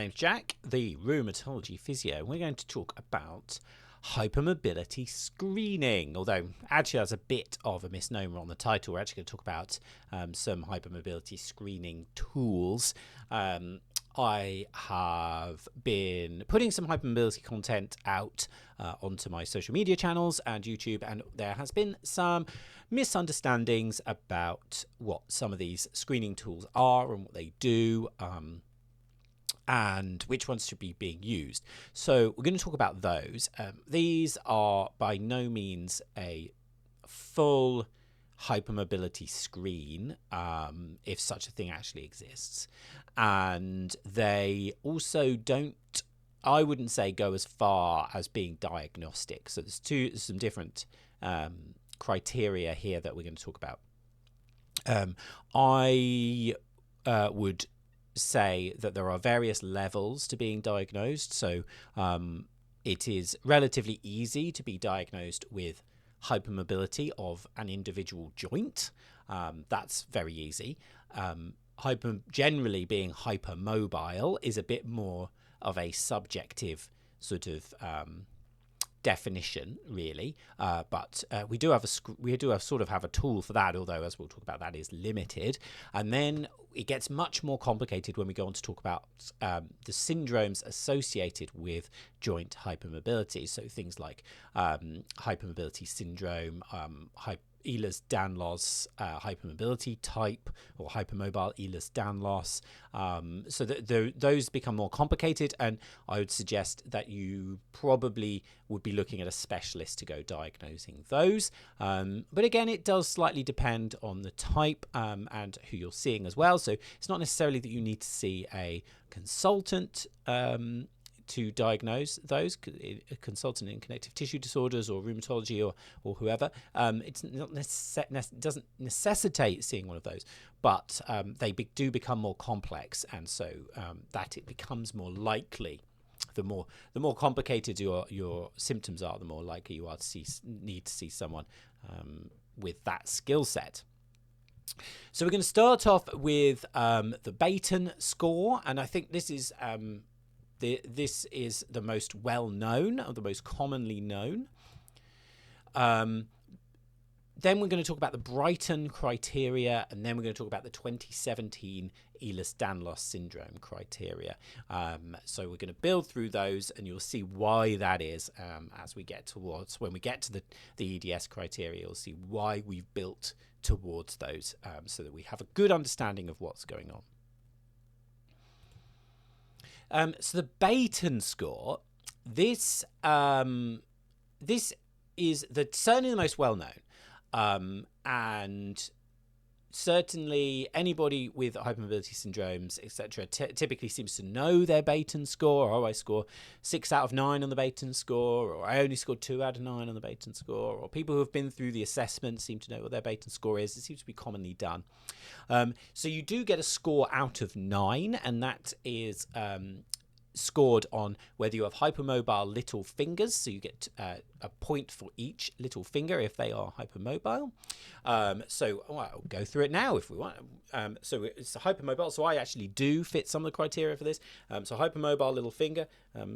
My name's Jack, the Rheumatology Physio. We're going to talk about hypermobility screening, although actually that's a bit of a misnomer on the title. We're actually going to talk about some hypermobility screening tools. I have been putting some hypermobility content out onto my social media channels and YouTube, and there has been some misunderstandings about what some of these screening tools are and what they do. And which ones should be being used. So we're going to talk about those. These are by no means a full hypermobility screen, if such a thing actually exists. And they also don't, I wouldn't say, go as far as being diagnostic. So there's some different criteria here that we're going to talk about. I would say that there are various levels to being diagnosed. So it is relatively easy to be diagnosed with hypermobility of an individual joint. That's very easy. Generally being hypermobile is a bit more of a subjective sort of definition, really, but we do have a tool for that, although, as we'll talk about, that is limited. And then it gets much more complicated when we go on to talk about the syndromes associated with joint hypermobility. So things like hypermobility syndrome, Ehlers-Danlos hypermobility type, or hypermobile Ehlers-Danlos. So those become more complicated, and I would suggest that you probably would be looking at a specialist to go diagnosing those. But again, it does slightly depend on the type and who you're seeing as well. So it's not necessarily that you need to see a consultant to diagnose those, a consultant in connective tissue disorders or rheumatology or whoever. It's not doesn't necessitate seeing one of those, but they do become more complex, and so that it becomes more likely. The more complicated your symptoms are, the more likely you are to need to see someone with that skill set. So we're going to start off with the Beighton score, and I think this is this is the most well-known, or the most commonly known. Then we're going to talk about the Brighton criteria, and then we're going to talk about the 2017 Ehlers-Danlos syndrome criteria. So we're going to build through those, and you'll see why that is as we get towards, when we get to the EDS criteria, you'll see why we've built towards those, so that we have a good understanding of what's going on. So the Beighton score, this is certainly the most well-known, and certainly anybody with hypermobility syndromes, etc., typically seems to know their Beighton score. Oh, I score 6 out of 9 on the Beighton score, or I only scored 2 out of 9 on the Beighton score, or people who have been through the assessment seem to know what their Beighton score is. It seems to be commonly done. So you do get a score out of 9, and that is scored on whether you have hypermobile little fingers, so you get a point for each little finger if they are hypermobile. So I'll go through it now if we want. So it's hypermobile, so I actually do fit some of the criteria for this. So hypermobile little finger,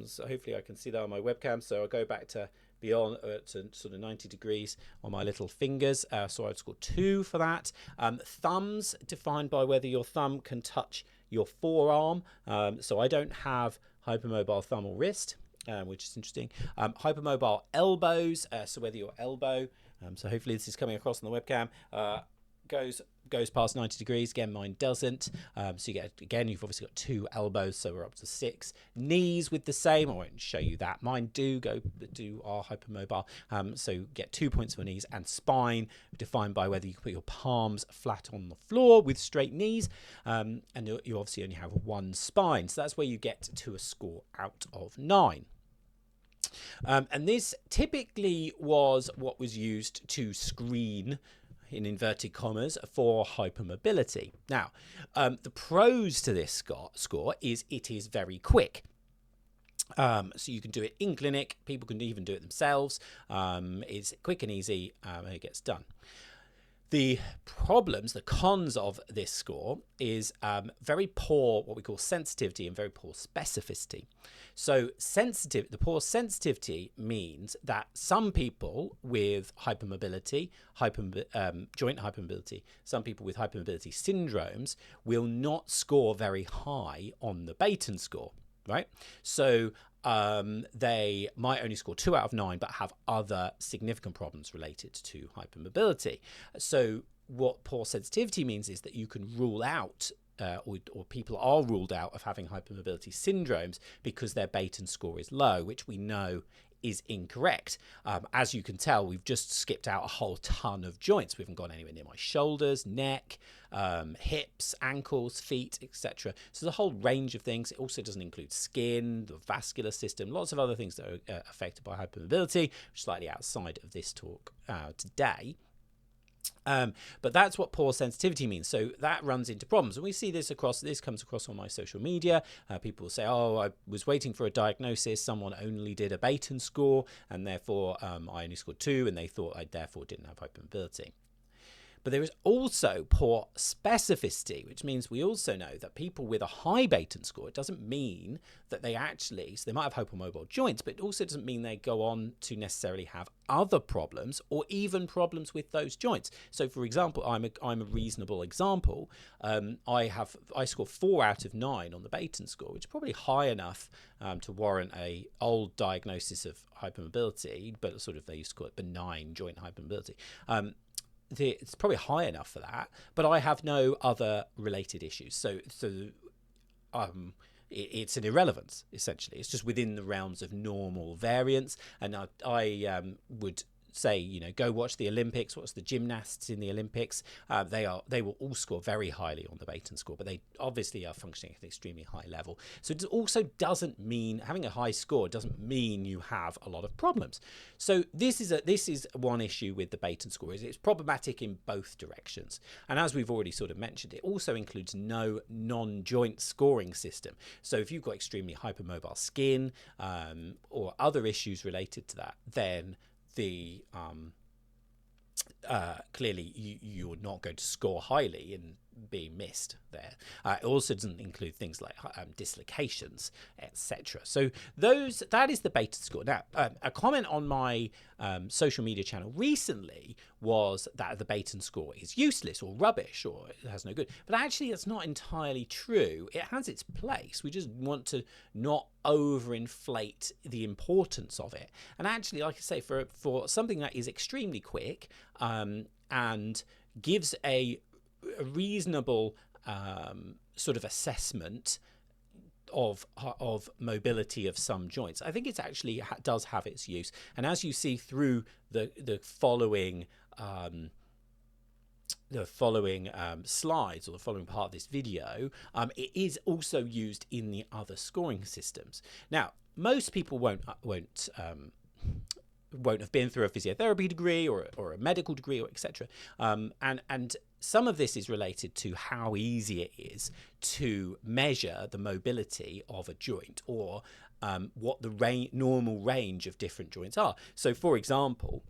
so hopefully I can see that on my webcam. So I'll go back to beyond to sort of 90 degrees on my little fingers, so I'd score 2 for that. Thumbs defined by whether your thumb can touch your forearm, so I don't have hypermobile thumb or wrist, which is interesting. Hypermobile elbows, so whether your elbow, so hopefully this is coming across on the webcam, goes past 90 degrees. Again, mine doesn't. So you get, again, you've obviously got 2 elbows, so we're up to 6. Knees with the same. I won't show you that. Mine are hypermobile. So you get 2 points for knees. And spine, defined by whether you can put your palms flat on the floor with straight knees. And you obviously only have 1 spine. So that's where you get to a score out of 9. And this typically was what was used to screen, in inverted commas, for hypermobility. Now, the pros to this score is it is very quick. So you can do it in clinic. People can even do it themselves. It's quick and easy, and it gets done. The problems, the cons of this score is very poor, what we call sensitivity, and very poor specificity. So the poor sensitivity means that some people with hypermobility, joint hypermobility, some people with hypermobility syndromes will not score very high on the Beighton score, right? So they might only score 2 out of 9, but have other significant problems related to hypermobility. So what poor sensitivity means is that you can rule out, or people are ruled out of having hypermobility syndromes because their Beighton score is low, which we know is incorrect. As you can tell, we've just skipped out a whole ton of joints. We haven't gone anywhere near my shoulders, neck, hips, ankles, feet, etc. So there's a whole range of things. It also doesn't include skin, the vascular system, lots of other things that are affected by hypermobility, which is slightly outside of this talk today. But that's what poor sensitivity means. So that runs into problems. And we see this comes across on my social media. People will say, oh, I was waiting for a diagnosis. Someone only did a Beighton score, and therefore I only scored 2, and they thought I therefore didn't have hypermobility. But there is also poor specificity, which means we also know that people with a high Beighton score, it doesn't mean that they actually, so they might have hypermobile joints, but it also doesn't mean they go on to necessarily have other problems or even problems with those joints. So for example, I'm a reasonable example. I score 4 out of 9 on the Beighton score, which is probably high enough to warrant a old diagnosis of hypermobility, but sort of they used to call it benign joint hypermobility. It's probably high enough for that, but I have no other related issues. So it's an irrelevance, essentially. It's just within the realms of normal variance. And I would say, go watch the Olympics, watch the gymnasts in the Olympics. They will all score very highly on the Beighton score, but they obviously are functioning at an extremely high level. So it also doesn't mean having a high score doesn't mean you have a lot of problems. So this is one issue with the Beighton score, is it's problematic in both directions. And as we've already sort of mentioned, it also includes no non-joint scoring system. So if you've got extremely hypermobile skin or other issues related to that, then clearly you're not going to score highly and be missed there. It also doesn't include things like dislocations, etc. So that is the Beighton score. Now, a comment on my social media channel recently was that the Beighton score is useless or rubbish or it has no good. But actually, that's not entirely true. It has its place. We just want to not overinflate the importance of it. And actually, like I say, for something that is extremely quick and gives a reasonable sort of assessment of mobility of some joints, I think it's actually does have its use. And as you see through the following slides, or the following part of this video, it is also used in the other scoring systems. Now, most people won't have been through a physiotherapy degree or a medical degree, or etc. And some of this is related to how easy it is to measure the mobility of a joint, or what the normal range of different joints are. So, for example,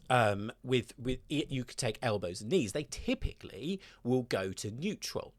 you could take elbows and knees. They typically will go to neutral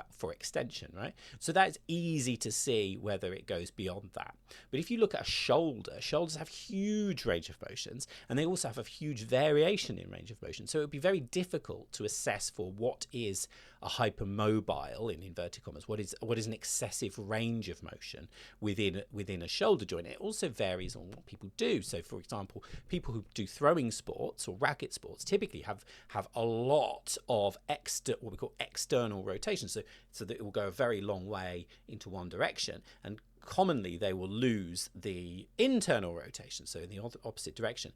for extension, right? So that's easy to see whether it goes beyond that. But if you look at a shoulder, shoulders have huge range of motions, and they also have a huge variation in range of motion. So it would be very difficult to assess for what is a hypermobile, in inverted commas, what is an excessive range of motion within a shoulder joint. It also varies on what people do. So, for example, people who do throwing sports or racket sports typically have a lot of what we call external rotation. So that it will go a very long way into one direction, and commonly they will lose the internal rotation, so in the opposite direction.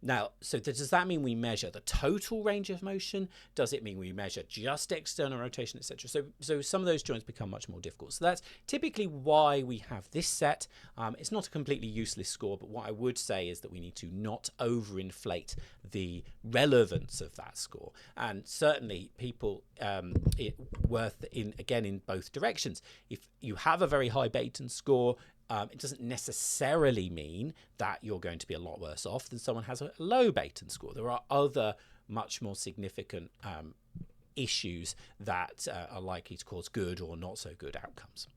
Now, so does that mean we measure the total range of motion? Does it mean we measure just external rotation, etc.? So some of those joints become much more difficult. So that's typically why we have this set. It's not a completely useless score, but what I would say is that we need to not overinflate the relevance of that score. And certainly people, in both directions. If you have a very high Beighton score, it doesn't necessarily mean that you're going to be a lot worse off than someone has a low Beighton score. There are other much more significant issues that are likely to cause good or not so good outcomes.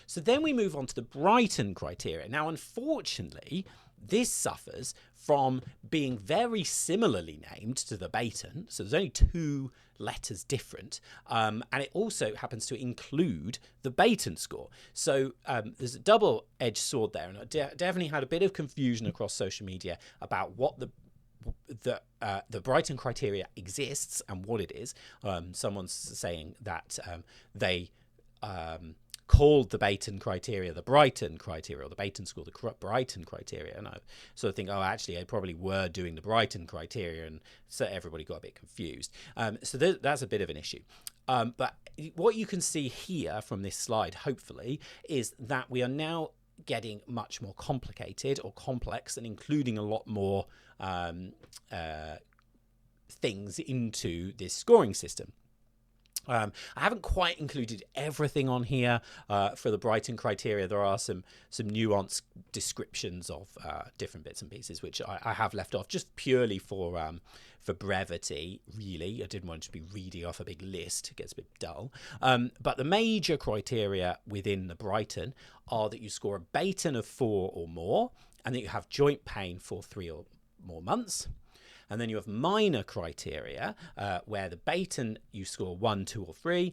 So then we move on to the Brighton criteria. Now, unfortunately, this suffers from being very similarly named to the Beighton. So there's only 2 letters different. And it also happens to include the Beighton score. So there's a double-edged sword there. And I definitely had a bit of confusion across social media about what the Brighton criteria exists and what it is. Someone's saying that they called the Beighton criteria the Brighton criteria, or the Beighton score the Brighton criteria. And I sort of think, oh, actually, they probably were doing the Brighton criteria, and so everybody got a bit confused. So that's a bit of an issue. But what you can see here from this slide, hopefully, is that we are now getting much more complicated or complex and including a lot more things into this scoring system. I haven't quite included everything on here for the Brighton criteria. There are some nuanced descriptions of different bits and pieces, which I have left off just purely for brevity, really. I didn't want to be reading off a big list. It gets a bit dull. But the major criteria within the Brighton are that you score a Beighton of 4 or more, and that you have joint pain for 3 or more months. And then you have minor criteria, where the Beighton you score 1, 2, or 3.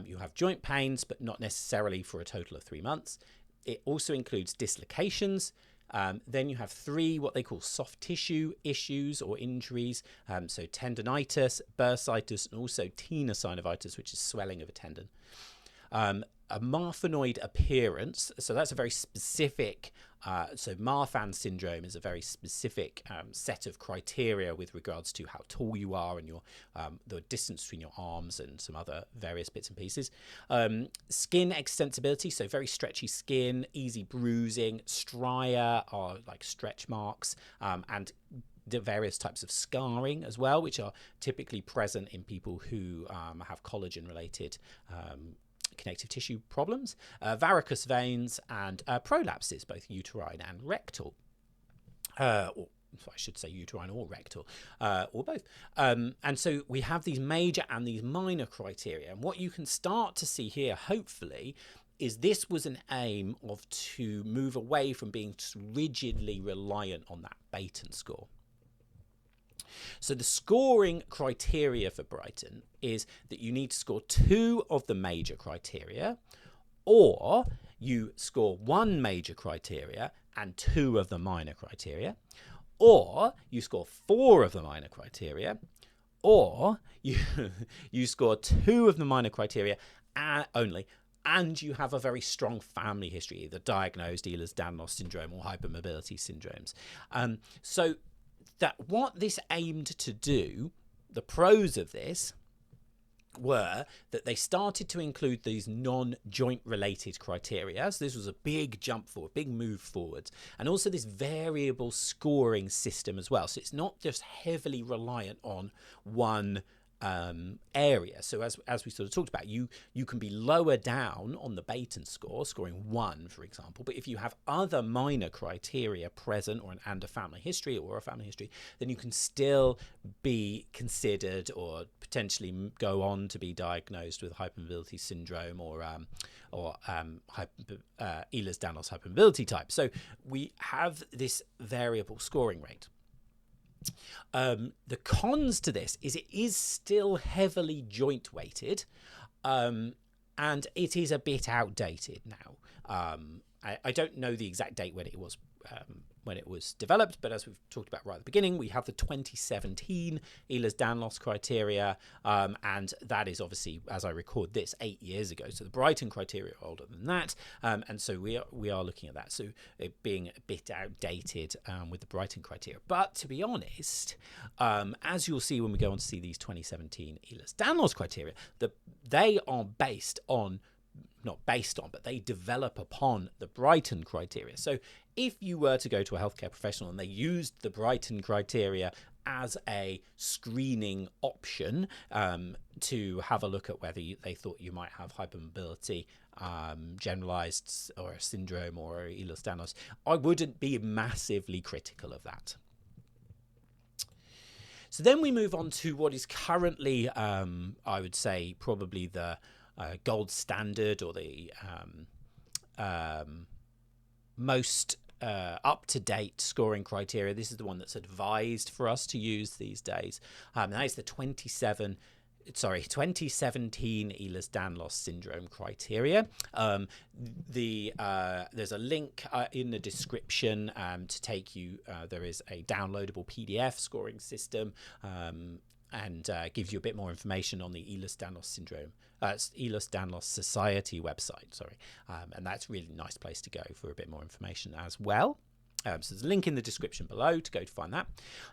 You have joint pains, but not necessarily for a total of 3 months. It also includes dislocations. Then you have 3 what they call soft tissue issues or injuries. So tendonitis, bursitis, and also tenosynovitis, which is swelling of a tendon. A Marfanoid appearance, so that's a very specific, so Marfan syndrome is a very specific set of criteria with regards to how tall you are and your the distance between your arms and some other various bits and pieces. Skin extensibility, so very stretchy skin, easy bruising, stria are like stretch marks, and the various types of scarring as well, which are typically present in people who have collagen-related connective tissue problems, varicose veins, and prolapses, both uterine and rectal. Or I should say uterine or rectal, or both. And so we have these major and these minor criteria. And what you can start to see here, hopefully, is this was an aim of to move away from being rigidly reliant on that Beighton score. So the scoring criteria for Brighton is that you need to score 2 of the major criteria, or you score 1 major criteria and 2 of the minor criteria, or you score 4 of the minor criteria, or you score 2 of the minor criteria only, and you have a very strong family history, either diagnosed Ehlers-Danlos syndrome or hypermobility syndromes. So that what this aimed to do, the pros of this were that they started to include these non-joint related criteria. So this was a big jump forward, big move forward. And also this variable scoring system as well. So it's not just heavily reliant on one area. So as we sort of talked about, you can be lower down on the Beighton score, scoring 1, for example. But if you have other minor criteria present, and a family history, then you can still be considered or potentially go on to be diagnosed with hypermobility syndrome or Ehlers-Danlos hypermobility type. So we have this variable scoring rate. The cons to this is it is still heavily joint weighted, and it is a bit outdated now. I don't know the exact date when it was developed, but as we've talked about right at the beginning, we have the 2017 Ehlers-Danlos criteria, and that is obviously, as I record this, 8 years ago. So the Brighton criteria are older than that, and so we are looking at that. So it being a bit outdated with the Brighton criteria. But to be honest, as you'll see when we go on to see these 2017 Ehlers-Danlos criteria, they are but they develop upon the Brighton criteria. So if you were to go to a healthcare professional and they used the Brighton criteria as a screening option to have a look at whether they thought you might have hypermobility, generalized or a syndrome or Ehlers-Danlos, I wouldn't be massively critical of that. So then we move on to what is currently, I would say, probably the gold standard, or the most up-to-date scoring criteria. This is the one that's advised for us to use these days. That is the 2017 Ehlers-Danlos syndrome criteria. There's a link in the description to take you. There is a downloadable PDF scoring system, and gives you a bit more information on the Ehlers-Danlos syndrome. It's Ehlers-Danlos Society website, and that's a really nice place to go for a bit more information as well. So there's a link in the description below to go to find that.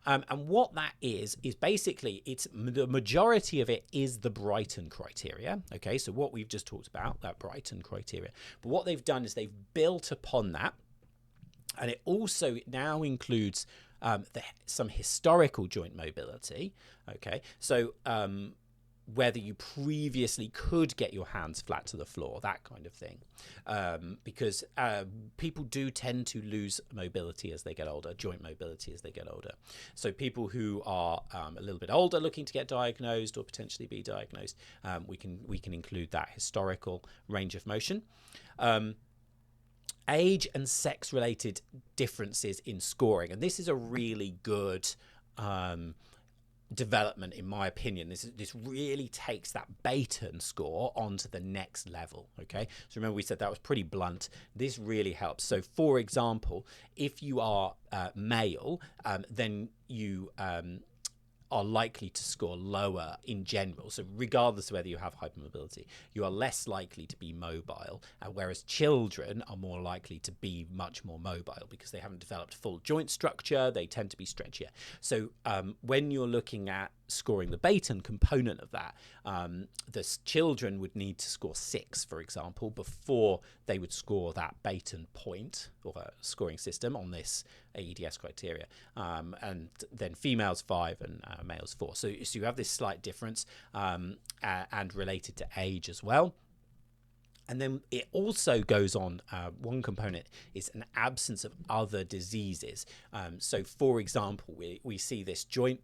And what that is basically, the majority of it is the Brighton criteria. Okay, so what we've just talked about, that Brighton criteria. But what they've done is they've built upon that, and it also now includes some historical joint mobility. Okay, so whether you previously could get your hands flat to the floor, that kind of thing, because people do tend to lose mobility as they get older, joint mobility as they get older. So people who are a little bit older looking to get diagnosed or potentially be diagnosed, we can include that historical range of motion. Age and sex related differences in scoring, and this is a really good development, in my opinion. This really takes that Beighton score onto the next level. Okay, so remember we said that was pretty blunt. This really helps. So for example, if you are male, then you are likely to score lower in general. So regardless of whether you have hypermobility, you are less likely to be mobile, whereas children are more likely to be much more mobile because they haven't developed full joint structure. They tend to be stretchier. So when you're looking at scoring the Beighton component of that, the children would need to score 6, for example, before they would score that Beighton point or scoring system on this EDS criteria, and then females 5 and males 4. So you have this slight difference, and related to age as well. And then it also goes on, one component is an absence of other diseases. So for example, we see this joint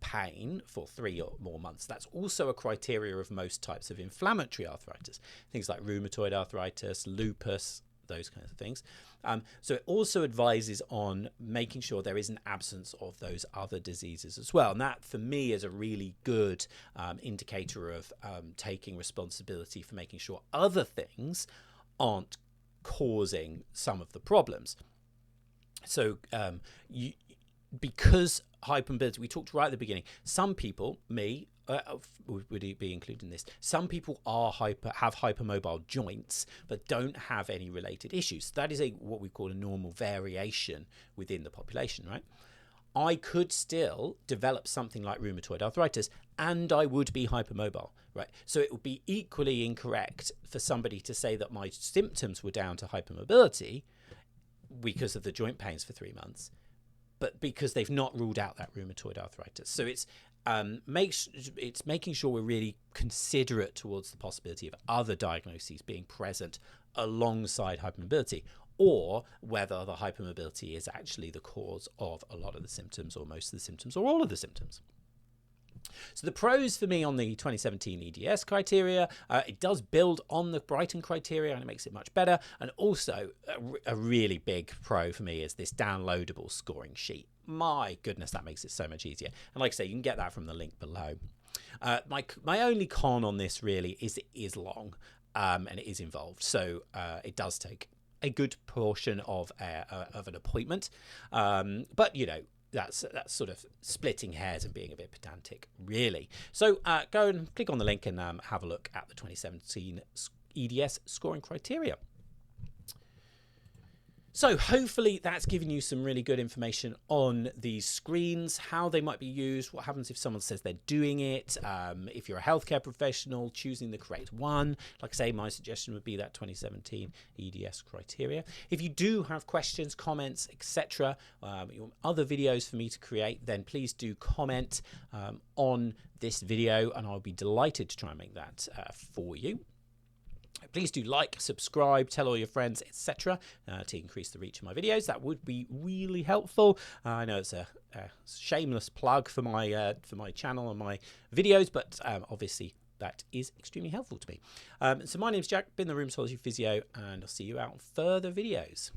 pain for 3 or more months. That's also a criteria of most types of inflammatory arthritis, things like rheumatoid arthritis, lupus, those kinds of things. So it also advises on making sure there is an absence of those other diseases as well. And that, for me, is a really good indicator of taking responsibility for making sure other things aren't causing some of the problems. So because hypermobility, we talked right at the beginning, some people, me, would be included in this, some people have hypermobile joints but don't have any related issues. That is what we call a normal variation within the population, right? I could still develop something like rheumatoid arthritis and I would be hypermobile, right? So it would be equally incorrect for somebody to say that my symptoms were down to hypermobility because of the joint pains for 3 months, but because they've not ruled out that rheumatoid arthritis. So it's making sure we're really considerate towards the possibility of other diagnoses being present alongside hypermobility, or whether the hypermobility is actually the cause of a lot of the symptoms or most of the symptoms or all of the symptoms. So the pros for me on the 2017 EDS criteria, it does build on the Brighton criteria and it makes it much better. And also a really big pro for me is this downloadable scoring sheet. My goodness, that makes it so much easier. And like I say, you can get that from the link below. My only con on this really is it is long, and it is involved. So it does take a good portion of an appointment. But, you know, that's sort of splitting hairs and being a bit pedantic, really. So go and click on the link and have a look at the 2017 EDS scoring criteria. So hopefully that's given you some really good information on these screens, how they might be used, what happens if someone says they're doing it, if you're a healthcare professional, choosing the correct one. Like I say, my suggestion would be that 2017 EDS criteria. If you do have questions, comments, etc., you want other videos for me to create, then please do comment on this video and I'll be delighted to try and make that for you. Please do like, subscribe, tell all your friends, etc. To increase the reach of my videos. That would be really helpful. I know it's a shameless plug for my channel and my videos, but obviously that is extremely helpful to me. So my name's Jack, been the Rheumatology Physio, and I'll see you out on further videos.